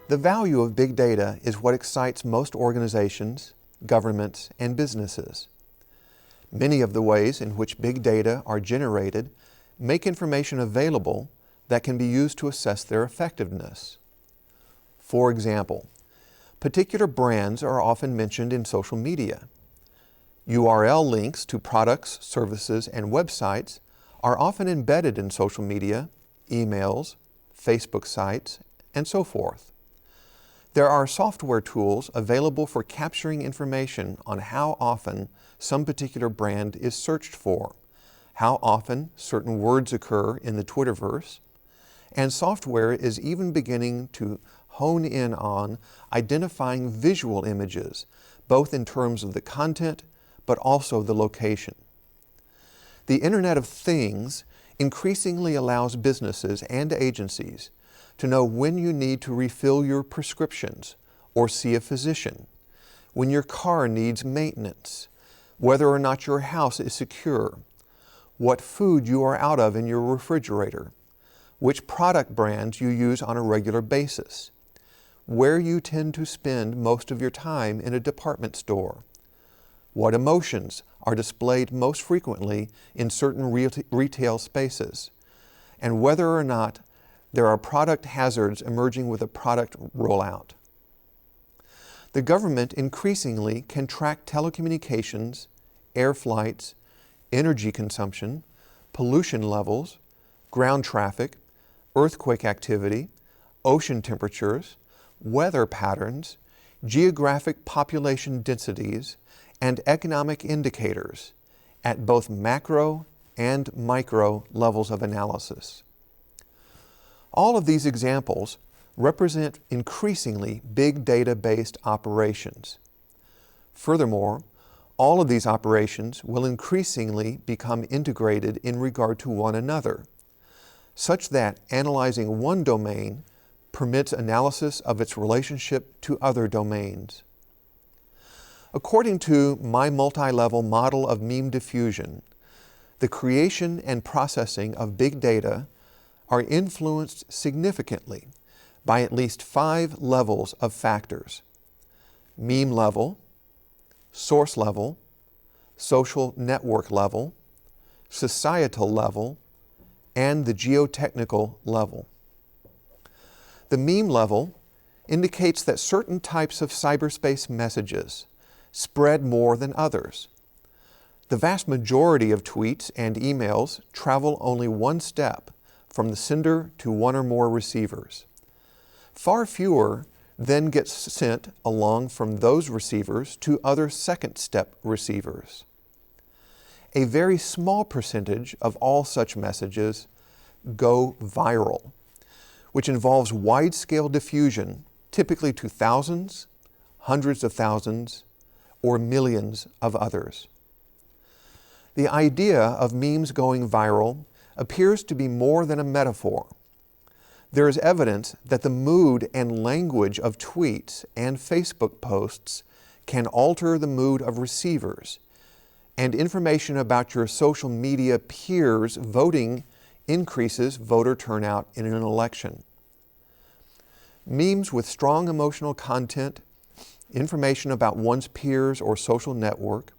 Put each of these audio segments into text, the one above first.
The value of big data is what excites most organizations, governments, and businesses. Many of the ways in which big data are generated make information available that can be used to assess their effectiveness. For example, particular brands are often mentioned in social media. URL links to products, services, and websites are often embedded in social media, emails, Facebook sites, and so forth. There are software tools available for capturing information on how often some particular brand is searched for, how often certain words occur in the Twitterverse, and software is even beginning to hone in on identifying visual images, both in terms of the content but also the location. The Internet of Things increasingly allows businesses and agencies to know when you need to refill your prescriptions or see a physician, when your car needs maintenance, whether or not your house is secure, what food you are out of in your refrigerator, which product brands you use on a regular basis, where you tend to spend most of your time in a department store, what emotions are displayed most frequently in certain retail spaces, and whether or not there are product hazards emerging with a product rollout. The government increasingly can track telecommunications, air flights, energy consumption, pollution levels, ground traffic, earthquake activity, ocean temperatures, weather patterns, geographic population densities, and economic indicators at both macro and micro levels of analysis. All of these examples represent increasingly big data-based operations. Furthermore, all of these operations will increasingly become integrated in regard to one another, such that analyzing one domain permits analysis of its relationship to other domains. According to my multi-level model of meme diffusion, the creation and processing of big data are influenced significantly by at least 5 levels of factors: meme level, source level, social network level, societal level, and the geotechnical level. The meme level indicates that certain types of cyberspace messages spread more than others. The vast majority of tweets and emails travel only one step from the sender to one or more receivers. Far fewer then get sent along from those receivers to other second-step receivers. A very small percentage of all such messages go viral, which involves wide-scale diffusion, typically to thousands, hundreds of thousands, or millions of others. The idea of memes going viral appears to be more than a metaphor. There is evidence that the mood and language of tweets and Facebook posts can alter the mood of receivers, and information about your social media peers voting increases voter turnout in an election. Memes with strong emotional content, information about one's peers or social network,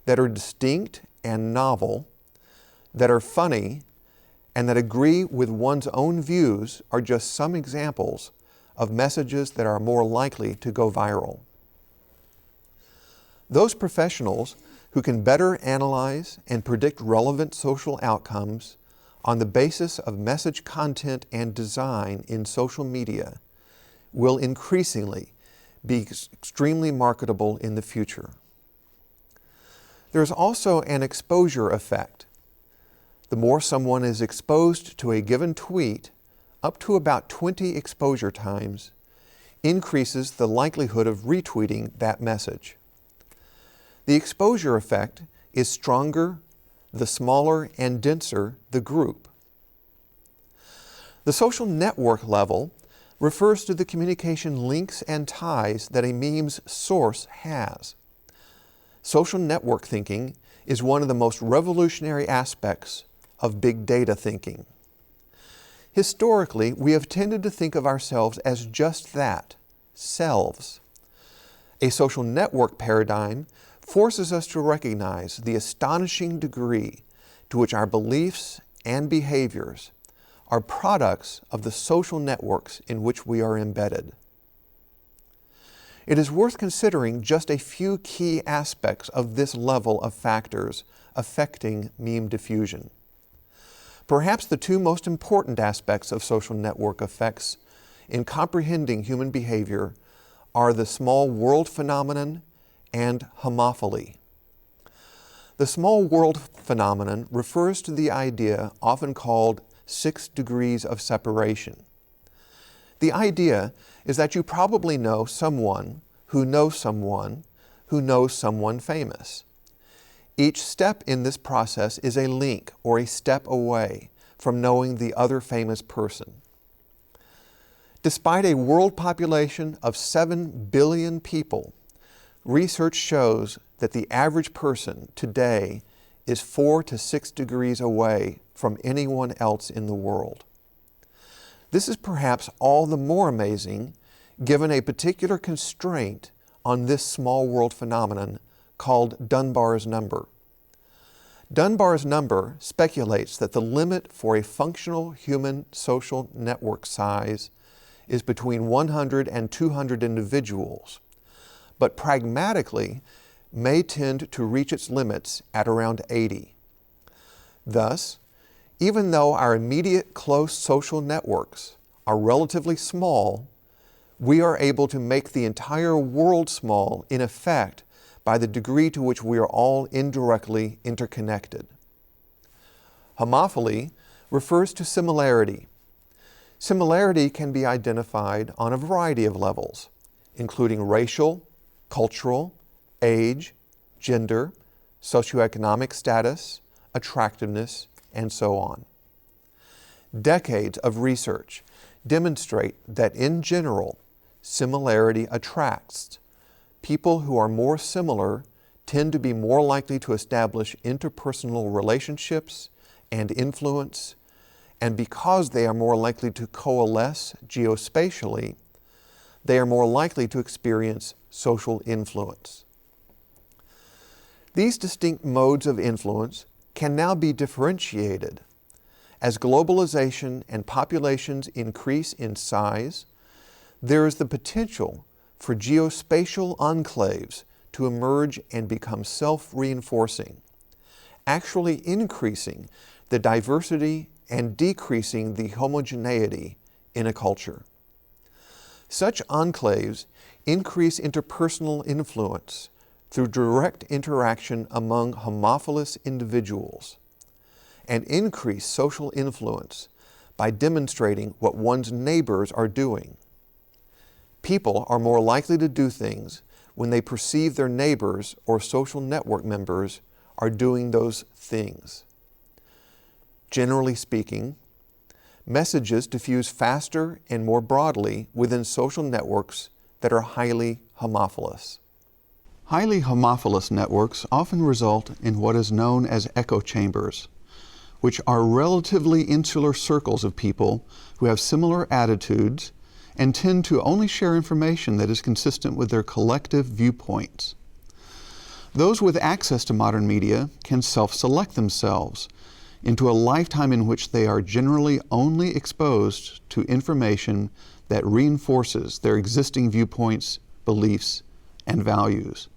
that are distinct and novel, that are funny, and that agree with one's own views are just some examples of messages that are more likely to go viral. Those professionals who can better analyze and predict relevant social outcomes on the basis of message content and design in social media will increasingly be extremely marketable in the future. There is also an exposure effect. The more someone is exposed to a given tweet, up to about 20 exposure times, increases the likelihood of retweeting that message. The exposure effect is stronger the smaller and denser the group. The social network level refers to the communication links and ties that a meme's source has. Social network thinking is one of the most revolutionary aspects of big data thinking. Historically, we have tended to think of ourselves as just that, selves. A social network paradigm forces us to recognize the astonishing degree to which our beliefs and behaviors are products of the social networks in which we are embedded. It is worth considering just a few key aspects of this level of factors affecting meme diffusion. Perhaps the two most important aspects of social network effects in comprehending human behavior are the small world phenomenon and homophily. The small world phenomenon refers to the idea often called 6 degrees of separation. The idea is that you probably know someone who knows someone who knows someone famous. Each step in this process is a link or a step away from knowing the other famous person. Despite a world population of 7 billion people, research shows that the average person today is 4 to 6 degrees away from anyone else in the world. This is perhaps all the more amazing given a particular constraint on this small world phenomenon called Dunbar's number. Dunbar's number speculates that the limit for a functional human social network size is between 100 and 200 individuals, but pragmatically may tend to reach its limits at around 80. Thus, even though our immediate close social networks are relatively small, we are able to make the entire world small in effect by the degree to which we are all indirectly interconnected. Homophily refers to similarity. Similarity can be identified on a variety of levels, including racial, cultural, age, gender, socioeconomic status, attractiveness, and so on. Decades of research demonstrate that in general, similarity attracts. People who are more similar tend to be more likely to establish interpersonal relationships and influence, and because they are more likely to coalesce geospatially, they are more likely to experience social influence. These distinct modes of influence can now be differentiated. As globalization and populations increase in size, there is the potential for geospatial enclaves to emerge and become self-reinforcing, actually increasing the diversity and decreasing the homogeneity in a culture. Such enclaves increase interpersonal influence through direct interaction among homophilous individuals, and increase social influence by demonstrating what one's neighbors are doing. People are more likely to do things when they perceive their neighbors or social network members are doing those things. Generally speaking, messages diffuse faster and more broadly within social networks that are highly homophilous. Highly homophilous networks often result in what is known as echo chambers, which are relatively insular circles of people who have similar attitudes and tend to only share information that is consistent with their collective viewpoints. Those with access to modern media can self-select themselves into a lifetime in which they are generally only exposed to information that reinforces their existing viewpoints, beliefs, and values.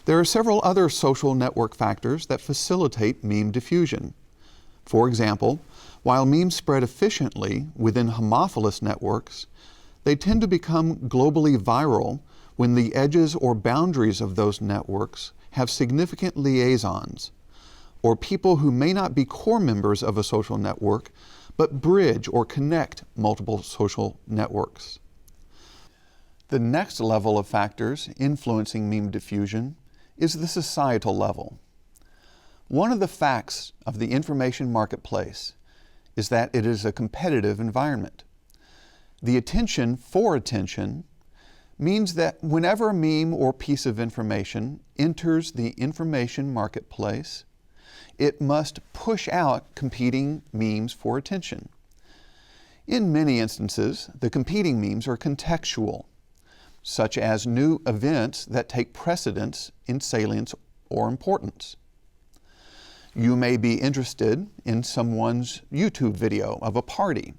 There are several other social network factors that facilitate meme diffusion. For example, while memes spread efficiently within homophilous networks, they tend to become globally viral when the edges or boundaries of those networks have significant liaisons, or people who may not be core members of a social network, but bridge or connect multiple social networks. The next level of factors influencing meme diffusion is the societal level. One of the facts of the information marketplace is that it is a competitive environment. The attention for attention means that whenever a meme or piece of information enters the information marketplace, it must push out competing memes for attention. In many instances, the competing memes are contextual, such as new events that take precedence in salience or importance. You may be interested in someone's YouTube video of a party,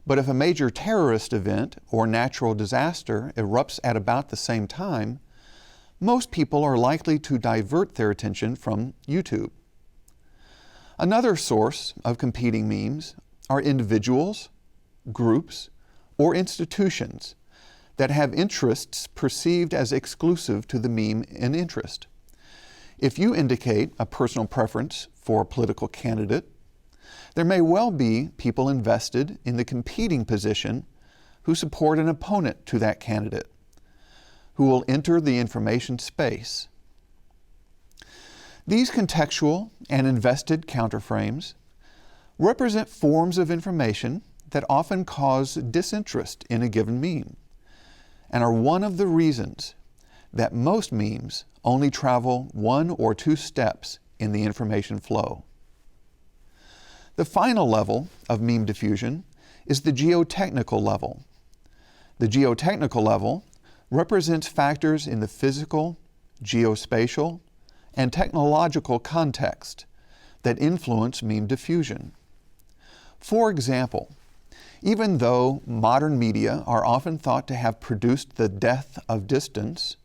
but if a major terrorist event or natural disaster erupts at about the same time, most people are likely to divert their attention from YouTube. Another source of competing memes are individuals, groups, or institutions that have interests perceived as exclusive to the meme in interest. If you indicate a personal preference for a political candidate, there may well be people invested in the competing position who support an opponent to that candidate, who will enter the information space. These contextual and invested counterframes represent forms of information that often cause disinterest in a given meme, and are one of the reasons that most memes only travel 1 or 2 steps in the information flow. The final level of meme diffusion is the geotechnical level. The geotechnical level represents factors in the physical, geospatial, and technological context that influence meme diffusion. For example, even though modern media are often thought to have produced the death of distance,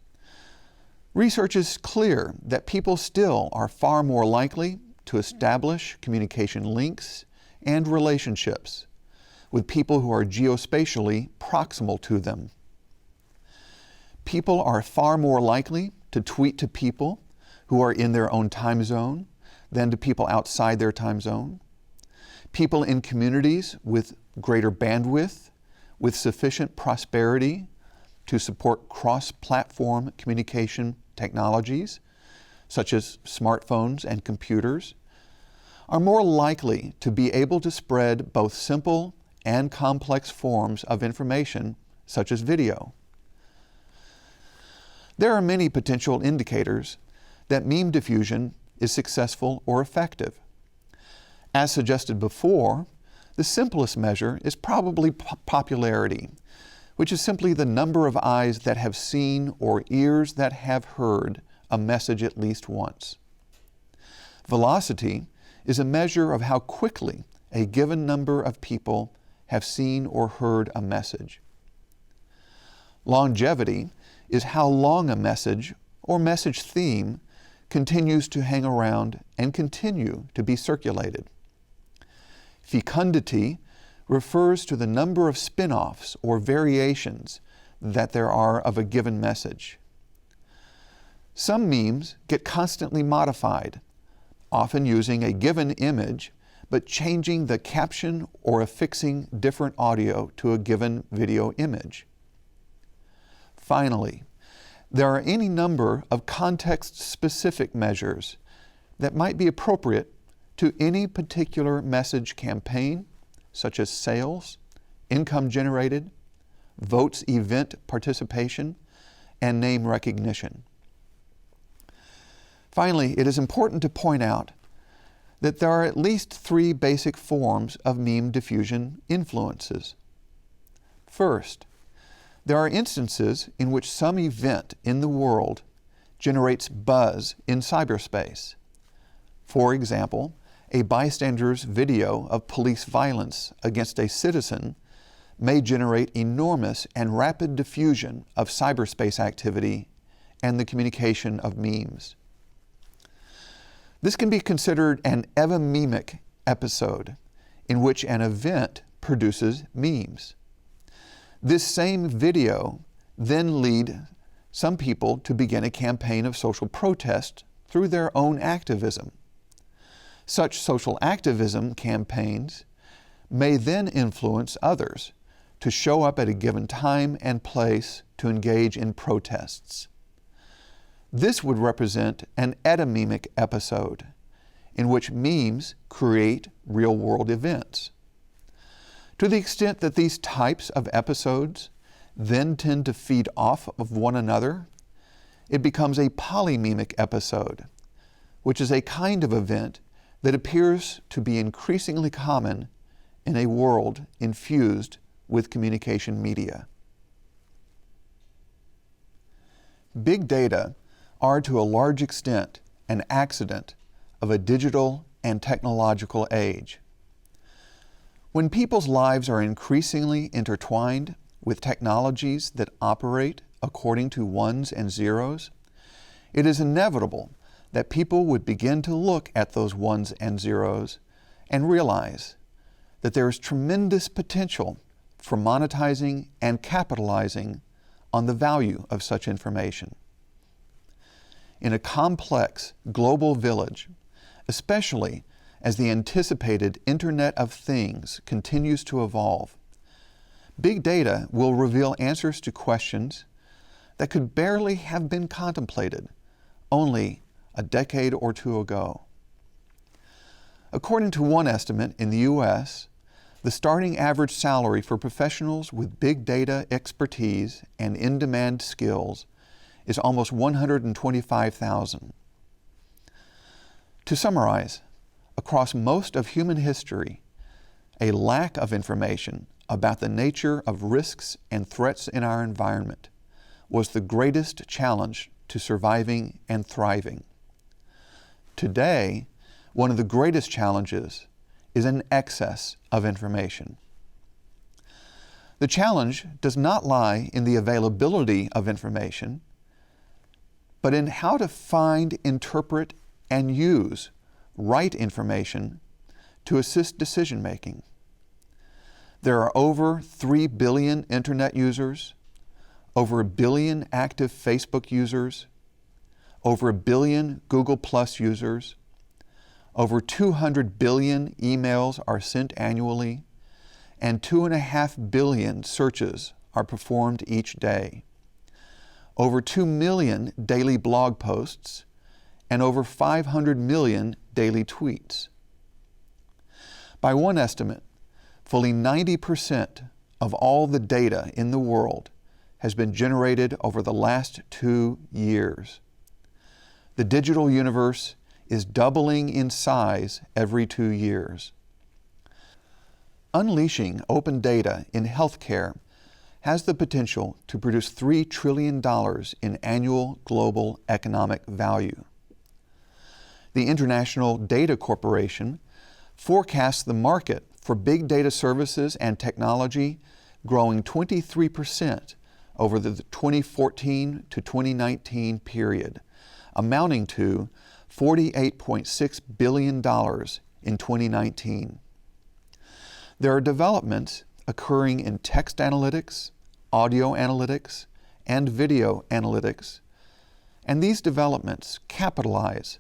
research is clear that people still are far more likely to establish communication links and relationships with people who are geospatially proximal to them. People are far more likely to tweet to people who are in their own time zone than to people outside their time zone. People in communities with greater bandwidth, with sufficient prosperity to support cross-platform communication technologies, such as smartphones and computers, are more likely to be able to spread both simple and complex forms of information, such as video. There are many potential indicators that meme diffusion is successful or effective. As suggested before, the simplest measure is probably popularity, which is simply the number of eyes that have seen or ears that have heard a message at least once. Velocity is a measure of how quickly a given number of people have seen or heard a message. Longevity is how long a message or message theme continues to hang around and continue to be circulated. Fecundity refers to the number of spin-offs or variations that there are of a given message. Some memes get constantly modified, often using a given image, but changing the caption or affixing different audio to a given video image. Finally, there are any number of context-specific measures that might be appropriate to any particular message campaign, such as sales, income generated, votes event participation, and name recognition. Finally, it is important to point out that there are at least 3 basic forms of meme diffusion influences. First, there are instances in which some event in the world generates buzz in cyberspace. For example, a bystander's video of police violence against a citizen may generate enormous and rapid diffusion of cyberspace activity and the communication of memes. This can be considered an evamemic episode in which an event produces memes. This same video then leads some people to begin a campaign of social protest through their own activism. Such social activism campaigns may then influence others to show up at a given time and place to engage in protests. This would represent an etamemic episode in which memes create real-world events. To the extent that these types of episodes then tend to feed off of one another, it becomes a polymemic episode, which is a kind of event that appears to be increasingly common in a world infused with communication media. Big data are to a large extent an accident of a digital and technological age. When people's lives are increasingly intertwined with technologies that operate according to ones and zeros, it is inevitable that people would begin to look at those ones and zeros and realize that there is tremendous potential for monetizing and capitalizing on the value of such information. In a complex global village, especially as the anticipated Internet of Things continues to evolve, big data will reveal answers to questions that could barely have been contemplated only a decade or two ago. According to one estimate in the U.S., the starting average salary for professionals with big data expertise and in-demand skills is almost $125,000. To summarize, across most of human history, a lack of information about the nature of risks and threats in our environment was the greatest challenge to surviving and thriving. Today, one of the greatest challenges is an excess of information. The challenge does not lie in the availability of information, but in how to find, interpret, and use right information to assist decision-making. There are over 3 billion Internet users, over 1 billion active Facebook users, over 1 billion Google Plus users, over 200 billion emails are sent annually, and 2.5 billion searches are performed each day. Over 2 million daily blog posts, and over 500 million daily tweets. By one estimate, fully 90% of all the data in the world has been generated over the last 2 years. The digital universe is doubling in size every 2 years. Unleashing open data in healthcare has the potential to produce $3 trillion in annual global economic value. The International Data Corporation forecasts the market for big data services and technology growing 23% over the 2014 to 2019 period, amounting to $48.6 billion in 2019. There are developments occurring in text analytics, audio analytics, and video analytics, and these developments capitalize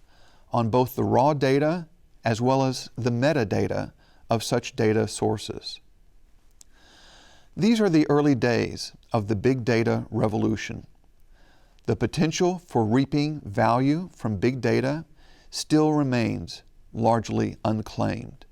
on both the raw data as well as the metadata of such data sources. These are the early days of the big data revolution. The potential for reaping value from big data still remains largely unclaimed.